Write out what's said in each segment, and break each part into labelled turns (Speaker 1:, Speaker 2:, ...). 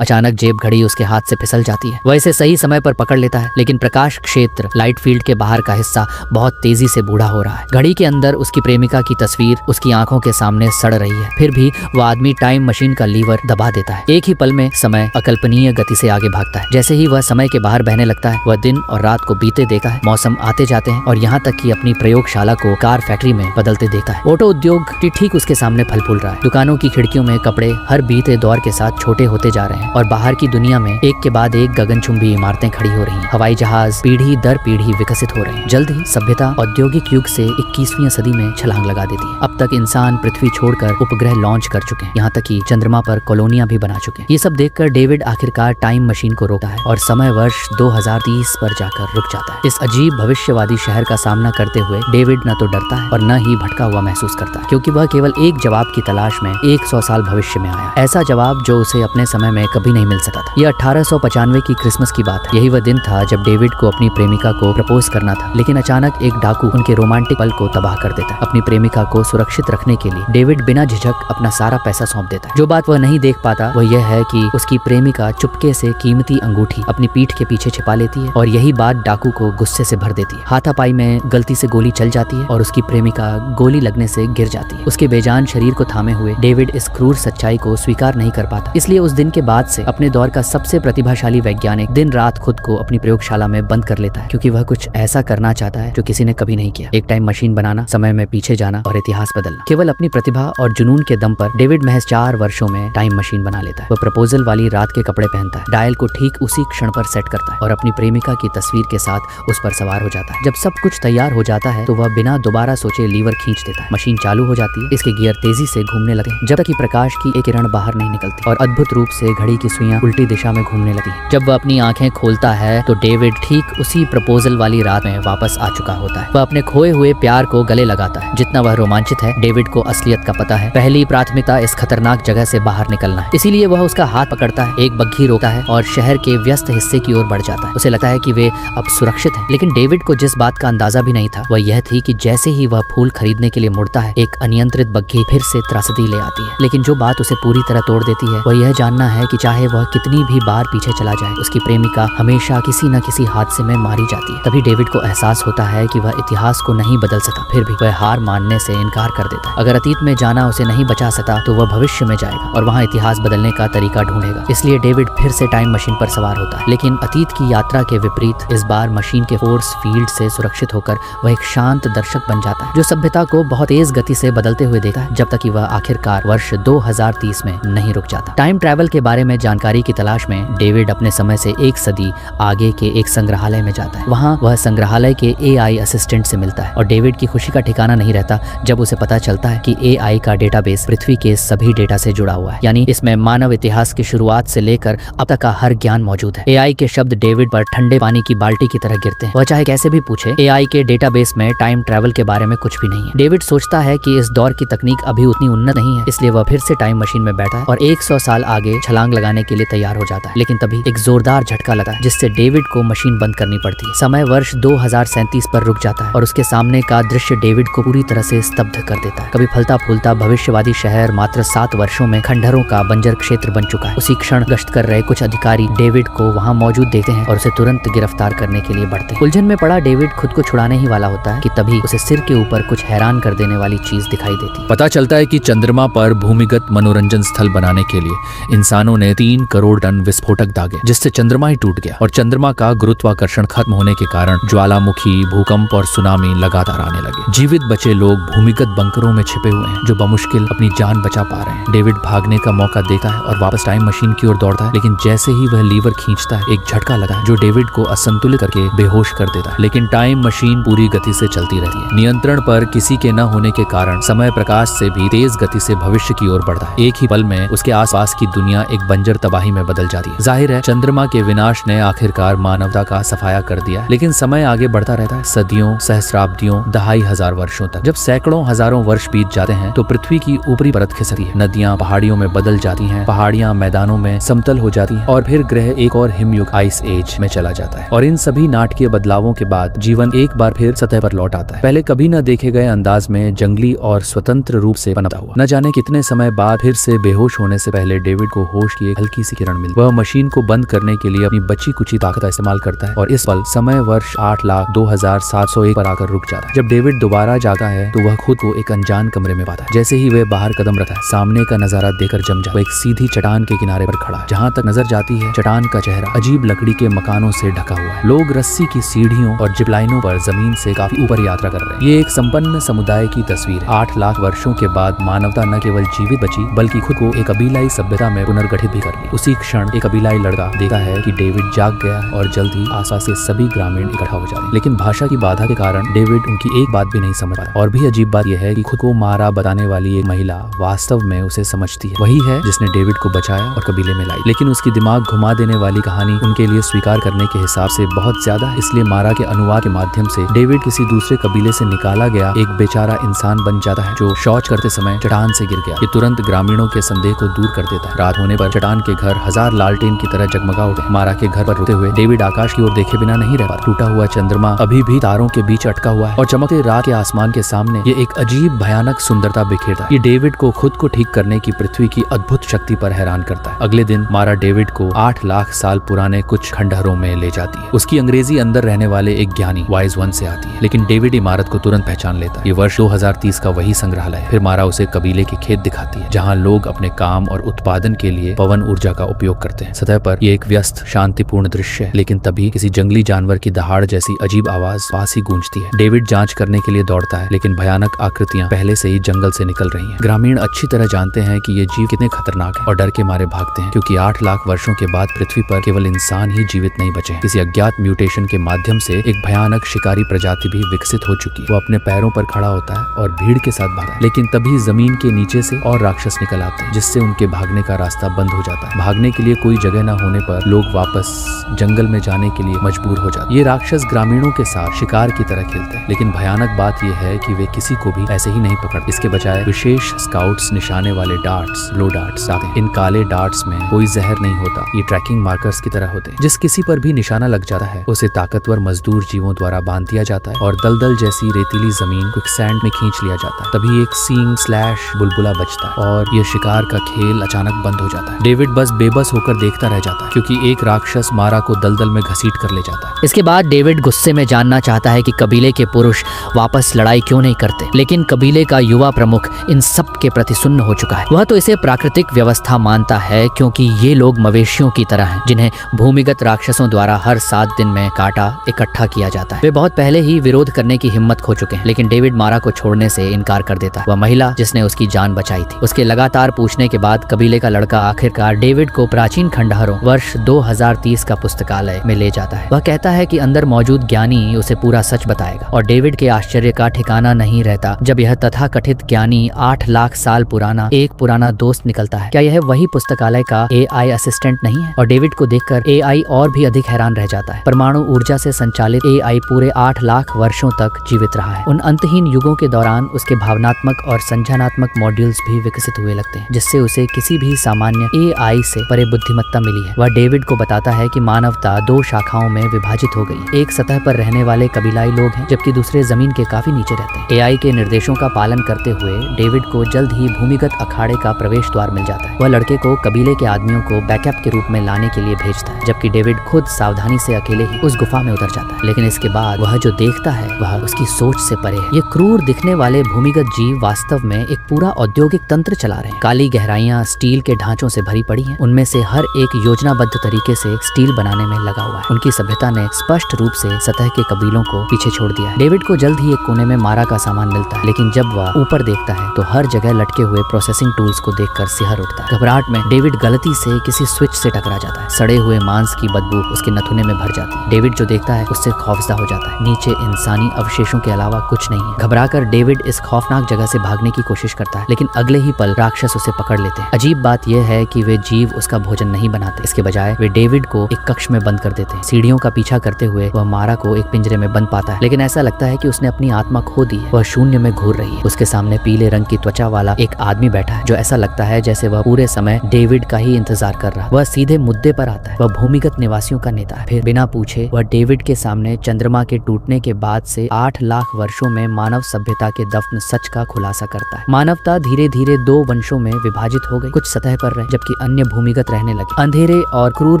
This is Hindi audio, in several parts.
Speaker 1: अचानक जेब घड़ी उसके हाथ से फिसल जाती है। वह इसे सही समय पर पकड़ लेता है, लेकिन प्रकाश क्षेत्र लाइट फील्ड के बाहर का हिस्सा बहुत तेजी से बूढ़ा हो रहा है। घड़ी के अंदर उसकी प्रेमिका की तस्वीर उसकी आंखों के सामने सड़ रही है। फिर भी वह आदमी टाइम मशीन का लीवर दबा देता है। एक ही पल में समय अकल्पनीय गति से आगे भागता है। जैसे ही वह समय के बाहर बहने लगता है, वह दिन और रात को बीते देखता है, मौसम आते जाते हैं और यहाँ तक कि अपनी प्रयोगशाला को कार फैक्ट्री में बदलते देखता है। ऑटो उद्योग ठीक उसके सामने फल फूल रहा है। दुकानों की खिड़कियों में कपड़े हर बीते दौर के साथ छोटे होते जा रहे हैं और बाहर की दुनिया में एक के बाद एक गगनचुंबी इमारतें खड़ी हो रही हैं। हवाई जहाज पीढ़ी दर पीढ़ी विकसित हो रहे हैं। जल्द ही सभ्यता औद्योगिक युग से 21वीं सदी में छलांग लगा देती है। अब तक इंसान पृथ्वी छोड़कर उपग्रह लॉन्च कर चुके हैं, यहाँ तक कि चंद्रमा पर कॉलोनियां भी बना चुके हैं। ये सब देखकर डेविड आखिरकार टाइम मशीन को रोकता है और समय वर्ष 2030 पर जाकर रुक जाता है। इस अजीब भविष्यवादी शहर का सामना करते हुए डेविड न तो डरता है और न ही भटका हुआ महसूस करता है, क्योंकि वह केवल एक जवाब की तलाश में 100 साल भविष्य में आया। ऐसा जवाब जो उसे अपने समय में कभी नहीं मिल सकता था। यह 1895 की क्रिसमस की बात है। यही वह दिन था जब डेविड को अपनी प्रेमिका को प्रपोज करना था, लेकिन अचानक एक डाकू उनके रोमांटिक पल को तबाह कर देता है। अपनी प्रेमिका को सुरक्षित रखने के लिए डेविड बिना झिझक अपना सारा पैसा सौंप देता है। जो बात वह नहीं देख पाता वह यह है कि उसकी प्रेमिका चुपके से कीमती अंगूठी अपनी पीठ के पीछे छिपा लेती है और यही बात डाकू को गुस्से से भर देती है। हाथापाई में गलती से गोली चल जाती है और उसकी प्रेमिका गोली लगने से गिर जाती है। उसके बेजान शरीर को थामे हुए डेविड इस क्रूर सच्चाई को स्वीकार नहीं कर पाता। इसलिए उस दिन के बाद से अपने दौर का सबसे प्रतिभाशाली वैज्ञानिक दिन रात खुद को अपनी प्रयोगशाला में बंद कर लेता है, क्योंकि वह कुछ ऐसा करना चाहता है जो किसी ने कभी नहीं किया। एक टाइम मशीन बनाना, समय में पीछे जाना और इतिहास बदलना। केवल अपनी प्रतिभा और जुनून के दम पर डेविड महज 4 वर्षों में टाइम मशीन बना लेता है। वह प्रपोजल वाली रात के कपड़े पहनता है, डायल को ठीक उसी क्षण पर सेट करता है और अपनी प्रेमिका की तस्वीर के साथ उस पर सवार हो जाता है। जब सब कुछ तैयार हो जाता है तो वह बिना दोबारा सोचे लीवर खींच देता है। मशीन चालू हो जाती है, इसके गियर तेजी से घूमने लगते हैं जब तक कि प्रकाश की एक किरण बाहर नहीं निकलती और अद्भुत रूप से घड़ी की सुइयां उल्टी दिशा में घूमने लगती है। जब वह अपनी आंखें खोलता है तो डेविड ठीक उसी प्रपोजल वाली रात में वापस आ चुका होता है। वह अपने खोए हुए प्यार को गले लगाता है। जितना वह रोमांचित है, डेविड को असलियत का पता है। पहली प्राथमिकता इस खतरनाक जगह से बाहर निकलना है, इसीलिए वह उसका हाथ पकड़ता है, एक बग्घी रोकता है और शहर के व्यस्त हिस्से की ओर बढ़ जाता है। उसे लगता है कि वे अब सुरक्षित है, लेकिन डेविड को जिस बात का अंदाजा भी नहीं था वह यह थी कि जैसे ही वह फूल खरीदने के लिए मुड़ता है, एक अनियंत्रित बग्घी फिर से त्रासदी ले आती है। लेकिन जो बात उसे पूरी तरह तोड़ देती है वह यह जानना है कि चाहे वह कितनी भी बार पीछे चला जाए, उसकी प्रेमिका हमेशा किसी न किसी हादसे में मारी जाती है। तभी डेविड को एहसास होता है कि वह इतिहास को नहीं बदल सका, फिर भी वह हार मानने से इनकार कर देता है। अगर अतीत में जाना उसे नहीं बचा सका तो वह भविष्य में जाएगा और वहाँ इतिहास बदलने का तरीका ढूंढेगा। इसलिए डेविड फिर से टाइम मशीन पर सवार होता है, लेकिन अतीत की यात्रा के विपरीत इस बार मशीन के फोर्स फील्ड से सुरक्षित होकर वह एक शांत दर्शक बन जाता है, जो सभ्यता को बहुत तेज गति से बदलते हुए देखता है, जब तक कि वह आखिरकार वर्ष 2030 में नहीं रुक जाता। टाइम ट्रैवल के बारे में जानकारी की तलाश में डेविड अपने समय से 1 सदी आगे के एक संग्रहालय में जाता है। वहाँ वह संग्रहालय के AI असिस्टेंट से मिलता है और डेविड की खुशी का ठिकाना नहीं रहता जब उसे पता चलता है कि AI का डेटाबेस पृथ्वी के सभी डेटा से जुड़ा हुआ है, यानी इसमें मानव इतिहास की शुरुआत से लेकर अब तक का हर ज्ञान मौजूद है। AI के शब्द डेविड पर ठंडे पानी की बाल्टी की तरह गिरते हैं। वह चाहे कैसे भी पूछे, AI के डेटाबेस में टाइम ट्रैवल के बारे में कुछ भी नहीं है। डेविड सोचता है कि इस दौर की तकनीक अभी उतनी उन्नत नहीं है, इसलिए वह फिर से टाइम मशीन में बैठा है और 100 साल आगे छलांग लगाने के लिए तैयार हो जाता है। लेकिन तभी एक जोरदार झटका लगा है, जिससे डेविड को मशीन बंद करनी पड़ती है। समय वर्ष 2037 पर रुक जाता है और उसके सामने का दृश्य डेविड को पूरी तरह से स्तब्ध कर देता है। कभी फलता फूलता भविष्यवादी शहर मात्र 7 वर्षों में खंडहरों का बंजर क्षेत्र बन चुका है। उसी क्षण गश्त कर रहे कुछ अधिकारी डेविड को वहां मौजूद देखते हैं और उसे तुरंत गिरफ्तार करने के लिए बढ़ते हैं। उलझन में पड़ा डेविड खुद को छुड़ाने ही वाला होता है कि तभी उसे सिर के ऊपर कुछ हैरान कर देने वाली चीज दिखाई देती है।
Speaker 2: पता चलता है कि चंद्रमा पर भूमिगत मनोरंजन स्थल बनाने के लिए इंसानों ने 3 करोड़ टन विस्फोटक दागे, जिससे चंद्रमा ही टूट गया और चंद्रमा का गुरुत्वाकर्षण खत्म होने के कारण ज्वालामुखी, भूकंप और सुनामी लगातार आने लगे। जीवित बचे लोग भूमिगत बंकरों में छिपे हुए हैं, जो बमुश्किल अपनी जान बचा पा रहे हैं। डेविड भागने का मौका देता है और वापस टाइम मशीन की ओर दौड़ता है, लेकिन जैसे ही वह लीवर खींचता है, एक झटका लगा है जो डेविड को असंतुलित करके बेहोश कर देता है। लेकिन टाइम मशीन पूरी गति से चलती रहती है। नियंत्रण पर किसी के न होने के कारण समय प्रकाश से भी तेज गति से भविष्य की ओर बढ़ता है। एक ही पल में उसके आसपास की दुनिया एक बंजर तबाही में बदल जाती है। जाहिर है चंद्रमा के विनाश ने आखिरकार मानवता का सफाया कर दिया, लेकिन समय आगे बढ़ता रहता है, सदियों, सहस्राब्दियों, दहाई हजार वर्षों तक। जब सैकड़ों हजारों वर्ष बीत जाते हैं तो पृथ्वी की ऊपरी परत खिसकती है। नदियां पहाड़ियों में बदल जाती हैं, पहाड़ियां मैदानों में समतल हो जाती हैं और फिर ग्रह एक और हिमयुग आइस एज में चला जाता है। और इन सभी नाटकीय बदलावों के बाद जीवन एक बार फिर सतह पर लौट आता है, पहले कभी न देखे गए अंदाज में, जंगली और स्वतंत्र रूप से पनपता हुआ। न जाने कितने समय बाद फिर से बेहोश होने से पहले डेविड को होश की की एक हल्की सी किरण मिली। वह मशीन को बंद करने के लिए अपनी बची कुची ताकत का इस्तेमाल करता है और इस पल समय वर्ष 8,02,701 पर आकर रुक जाता है। जब डेविड दोबारा जागा है तो वह खुद को एक अनजान कमरे में पाता है। जैसे ही वह बाहर कदम रखता है, सामने का नजारा देखकर जम जाता है। वह एक सीधी चट्टान के किनारे पर खड़ा है। जहाँ तक नजर जाती है, चट्टान का चेहरा अजीब लकड़ी के मकानों से ढका हुआ है। लोग रस्सी की सीढ़ियों और जिपलाइनों पर जमीन से काफी ऊपर यात्रा कर रहे हैं। ये एक संपन्न समुदाय की तस्वीर है। 8 लाख वर्षों के बाद मानवता न केवल जीवित बची बल्कि खुद को एक कबीलाई सभ्यता में पुनर्गठित भी कर ली। उसी क्षण एक कबीलाई लड़का देखता है कि डेविड जाग गया है और जल्द ही आसपास के सभी ग्रामीण इकट्ठा हो जाते हैं। लेकिन भाषा की बाधा के कारण डेविड उनकी एक बात भी नहीं समझ पाता। और भी अजीब बात यह है कि खुद को मारा बताने वाली एक महिला वास्तव में उसे समझती है। वही है जिसने डेविड को बचाया और कबीले में लाई। लेकिन उसकी दिमाग घुमा देने वाली कहानी उनके लिए स्वीकार करने के हिसाब से बहुत ज्यादा है। इसलिए मारा के अनुवाद के माध्यम से डेविड किसी दूसरे कबीले से निकाला गया एक बेचारा इंसान बन जाता है जो शौच करते समय चट्टान से गिर गया। ये तुरंत ग्रामीणों के संदेह को दूर कर देता है। रात होने पर चट्टान के घर हजार लालटेन की तरह जगमगा उठे। मारा के घर पर रुकते हुए डेविड आकाश की ओर देखे बिना नहीं रह पाता। टूटा हुआ चंद्रमा अभी भी तारों के बीच अटका हुआ है और चमकते रात के आसमान के सामने ये एक अजीब भयानक सुंदरता बिखेरता है। ये डेविड को खुद को ठीक करने की पृथ्वी की अद्भुत शक्ति पर हैरान करता है। अगले दिन मारा डेविड को 8 लाख साल पुराने कुछ खंडहरों में ले जाती है। उसकी अंग्रेजी अंदर रहने वाले एक ज्ञानी वाइज वन से आती है, लेकिन डेविड इमारत को तुरंत पहचान लेता है। ये वर्ष 2030 का वही संग्रहालय है। फिर मारा उसे कबीले के खेत दिखाती है जहाँ लोग अपने काम और उत्पादन के लिए पवन ऊर्जा का उपयोग करते हैं। सतह पर ये एक व्यस्त शांतिपूर्ण दृश्य है, लेकिन तभी किसी जंगली जानवर की दहाड़ जैसी अजीब आवाज पास ही गूंजती है। डेविड जांच करने के लिए दौड़ता है, लेकिन भयानक आकृतियां पहले से ही जंगल से निकल रही हैं। ग्रामीण अच्छी तरह जानते हैं कि ये जीव कितने खतरनाक है और डर के मारे भागते हैं, क्योंकि 8 लाख वर्षों के बाद पृथ्वी पर केवल इंसान ही जीवित नहीं बचे हैं। किसी अज्ञात म्यूटेशन के माध्यम से एक भयानक शिकारी प्रजाति भी विकसित हो चुकी है। वो अपने पैरों पर खड़ा होता है और भीड़ के साथ भागता है, लेकिन तभी जमीन के नीचे से और राक्षस निकल आते हैं, जिससे उनके भागने का रास्ता बंद हो जाता है। भागने के लिए कोई जगह न होने पर लोग वापस जंगल में जाने के लिए मजबूर हो जाते हैं। ये राक्षस ग्रामीणों के साथ शिकार की तरह खेलते हैं, लेकिन भयानक बात यह है कि वे किसी को भी ऐसे ही नहीं पकड़ते। इसके बजाय विशेष स्काउट्स निशाने वाले डार्ट्स, ब्लो डार्ट्स आते हैं। इन काले डार्ट्स में कोई जहर नहीं होता। ये ट्रैकिंग मार्कर्स की तरह होते हैं। जिस किसी पर भी निशाना लग जाता है उसे ताकतवर मजदूर जीवों द्वारा बांध दिया जाता है और दलदल जैसी रेतीली जमीन क्विकसैंड में खींच लिया जाता है। तभी एक सींग स्लैश बुलबुला बचता है और ये शिकार का खेल अचानक बंद हो जाता है। डेविड बस बेबस होकर देखता रह जाता है, क्योंकि एक राक्षस मारा को दलदल में घसीट कर ले जाता है।
Speaker 1: इसके बाद डेविड गुस्से में जानना चाहता है कि कबीले के पुरुष वापस लड़ाई क्यों नहीं करते, लेकिन कबीले का युवा प्रमुख इन सब के प्रति सुन्न हो चुका है। वह तो इसे प्राकृतिक व्यवस्था मानता है, क्योंकि ये लोग मवेशियों की तरह हैं जिन्हें भूमिगत राक्षसों द्वारा हर 7 दिन में काटा इकट्ठा किया जाता है। वे बहुत पहले ही विरोध करने की हिम्मत खो चुके हैं, लेकिन डेविड मारा को छोड़ने से इनकार कर देता है। वह महिला जिसने उसकी जान बचाई थी, उसके लगातार पूछने के बाद कबीले का लड़का आखिरकार डेविड को प्राचीन खंडहरों वर्ष 2030 का पुस्तकालय में ले जाता है। वह कहता है कि अंदर मौजूद ज्ञानी उसे पूरा सच बताएगा, और डेविड के आश्चर्य का ठिकाना नहीं रहता जब यह तथाकथित ज्ञानी 8 लाख साल पुराना एक पुराना दोस्त निकलता है। क्या यह वही पुस्तकालय का AI असिस्टेंट नहीं है? और डेविड को देखकर AI और भी अधिक हैरान रह जाता है। परमाणु ऊर्जा से संचालित AI पूरे 8 लाख वर्षों तक जीवित रहा है। उन अंतहीन युगों के दौरान उसके भावनात्मक और संज्ञानात्मक मॉड्यूल्स भी विकसित हुए लगते हैं, जिससे उसे किसी भी सामान्य AI से परे बुद्धिमत्ता मिली है। वह डेविड को बताता है कि मानवता 2 शाखाओं में विभाजित हो गई। एक सतह पर रहने वाले कबीलाई लोग हैं, जबकि दूसरे जमीन के काफी नीचे रहते हैं। AI के निर्देशों का पालन करते हुए डेविड को जल्द ही भूमिगत अखाड़े का प्रवेश द्वार मिल जाता है। वह लड़के को कबीले के आदमियों को बैकअप के रूप में लाने के लिए भेजता है, जबकि डेविड खुद सावधानी से अकेले ही उस गुफा में उतर जाता है। लेकिन इसके बाद वह जो देखता है वह उसकी सोच से परे है। ये क्रूर दिखने वाले भूमिगत जीव वास्तव में एक पूरा औद्योगिक तंत्र चला रहे हैं। काली गहराइयां स्टील के ढांचों से भरी पड़ी हैं, उनमें से हर एक योजनाबद्ध तरीके से स्टील बनाने में लगा हुआ है। उनकी सभ्यता ने स्पष्ट रूप से सतह के कबीलों को पीछे छोड़ दिया है। डेविड को जल्द ही एक कोने में मारा का सामान मिलता है, लेकिन जब वह ऊपर देखता है तो हर जगह लटके हुए प्रोसेसिंग टूल्स को देखकर सिहर उठता है। घबराहट में डेविड गलती से किसी स्विच से टकरा जाता है। सड़े हुए मांस की बदबू उसके नथुने में भर जाती है। डेविड जो देखता है उससे खौफजदा हो जाता है। नीचे इंसानी अवशेषों के अलावा कुछ नहीं है। घबराकर डेविड इस खौफनाक जगह से भागने की कोशिश करता है, लेकिन अगले ही पल राक्षस उसे पकड़ लेते हैं। अजीब बात यह है कि वे जीव उसका भोजन नहीं बनाते। इसके बजाय वे डेविड को एक कक्ष में बंद कर देते हैं। सीढ़ियों का पीछा करते हुए वह मारा को एक पिंजरे में बंद पाता है, लेकिन ऐसा लगता है कि उसने अपनी आत्मा खो दी है। वह शून्य में घूर रही है। उसके सामने पीले रंग की त्वचा वाला एक आदमी बैठा है, जो ऐसा लगता है जैसे वह पूरे समय डेविड का ही इंतजार कर रहा। वह सीधे मुद्दे पर आता है। वह भूमिगत निवासियों का नेता है। फिर बिना पूछे वह डेविड के सामने चंद्रमा के टूटने के बाद से 8 लाख वर्षों में मानव सभ्यता के दफन सच का खुलासा करता है। मानवता धीरे धीरे 2 वंशों में विभाजित हो गई, कुछ सतह पर रहे जबकि कि अन्य भूमिगत रहने लगे। अंधेरे और क्रूर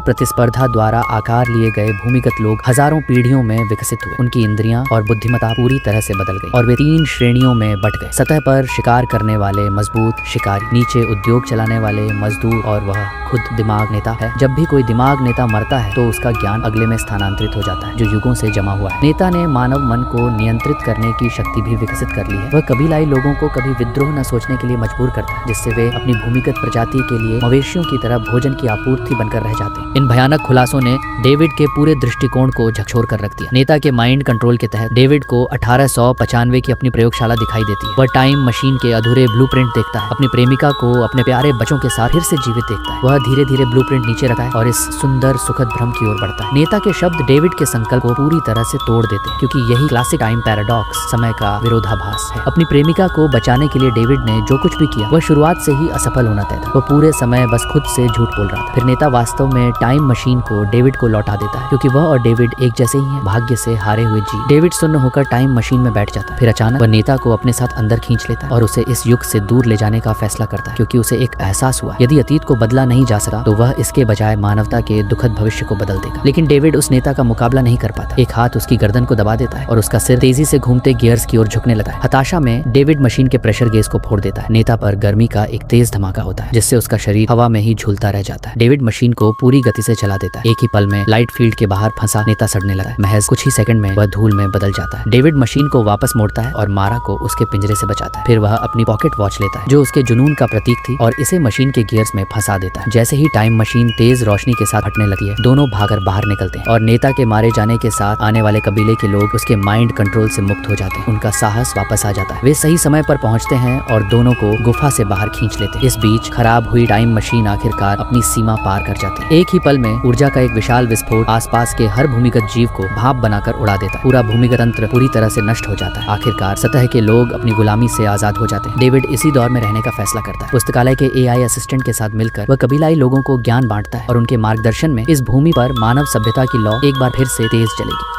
Speaker 1: प्रतिस्पर्धा द्वारा आकार लिए गए भूमिगत लोग हजारों पीढ़ियों में विकसित हुए। उनकी इंद्रियां और बुद्धिमत्ता पूरी तरह से बदल गई और वे 3 श्रेणियों में बट गए। सतह पर शिकार करने वाले मजबूत शिकारी, नीचे उद्योग चलाने वाले मजदूर और वह खुद दिमाग नेता है। जब भी कोई दिमाग नेता मरता है तो उसका ज्ञान अगले में स्थानांतरित हो जाता है जो युगों से जमा हुआ है। नेता ने मानव मन को नियंत्रित करने की शक्ति भी विकसित कर ली है। वह कबीलाई लोगों को कभी विद्रोह न सोचने के लिए मजबूर करता है, जिससे वे अपनी भूमिगत प्रजाति के लिए मवेशियों की तरह भोजन की आपूर्ति बनकर रह जाते हैं। इन भयानक खुलासों ने डेविड के पूरे दृष्टिकोण को झकझोर कर रख दिया। नेता के माइंड कंट्रोल के तहत डेविड को 1895 की अपनी प्रयोगशाला दिखाई देती है। वह टाइम मशीन के अधूरे ब्लूप्रिंट देखता है, अपनी प्रेमिका को अपने प्यारे बच्चों के साथ फिर से जीवित देखता है। वह धीरे धीरे ब्लूप्रिंट नीचे रखता है और इस सुंदर सुखद भ्रम की ओर बढ़ता है। नेता के शब्द डेविड के संकल्प को पूरी तरह से तोड़ देते हैं, क्योंकि यही क्लासिक टाइम पैराडॉक्स, समय का विरोधाभास है। अपनी प्रेमिका को बचाने के लिए डेविड ने जो कुछ भी किया वह शुरुआत से ही असफल होना तय था। वह पूरे समय बस खुद से झूठ बोल रहा था। फिर नेता वास्तव में टाइम मशीन को डेविड को लौटा देता है, क्योंकि वह और डेविड एक जैसे ही हैं, भाग्य से हारे हुए जी। डेविड सुन्न होकर टाइम मशीन में बैठ जाता है। फिर अचानक वह नेता को अपने साथ अंदर खींच लेता है और उसे इस युग से दूर ले जाने का फैसला करता है, क्योंकि उसे एक एहसास हुआ यदि अतीत को बदला नहीं जा सका तो वह इसके बजाय मानवता के दुखद भविष्य को बदल देगा। लेकिन डेविड उस नेता का मुकाबला नहीं कर पाता। एक हाथ उसकी गर्दन को दबा देता है और उसका सिर तेजी से घूमते गियर्स की ओर झुकने लगता है। हताशा में डेविड मशीन के प्रेशर गेज को फोड़ देता है। नेता पर गर्मी का एक तेज धमाका होता है, जिससे उसका शरीर हवा में ही झूलता रह जाता है। डेविड मशीन को पूरी गति से चला देता है। एक ही पल में लाइट फील्ड के बाहर फंसा नेता सड़ने लगा है। महज कुछ ही सेकंड में वह धूल में बदल जाता है। डेविड मशीन को वापस मोड़ता है और मारा को उसके पिंजरे से बचाता है। फिर वह अपनी पॉकेट वॉच लेता है जो उसके जुनून का प्रतीक थी और इसे मशीन के गियर्स में फंसा देता है। जैसे ही टाइम मशीन तेज रोशनी के साथ हटने लगती है, दोनों भागकर बाहर निकलते हैं और नेता के मारे जाने के साथ आने वाले कबीले के लोग उसके माइंड कंट्रोल से मुक्त हो जाते हैं। उनका साहस वापस आ जाता है। वे सही समय पर पहुंचते हैं और दोनों को गुफा से बाहर खींच लेते हैं। इस बीच खराब हुई टाइम मशीन आखिरकार अपनी सीमा पार कर जाती है। एक ही पल में ऊर्जा का एक विशाल विस्फोट आसपास के हर भूमिगत जीव को भाप बनाकर उड़ा देता है। पूरा भूमिगत तंत्र पूरी तरह से नष्ट हो जाता है। आखिरकार सतह के लोग अपनी गुलामी से आजाद हो जाते हैं। डेविड इसी दौर में रहने का फैसला करता है। पुस्तकालय के AI असिस्टेंट के साथ मिलकर वह कबीलाई लोगों को ज्ञान बांटता है और उनके मार्गदर्शन में इस भूमि पर मानव सभ्यता की लौ एक बार फिर से तेज चलेगी।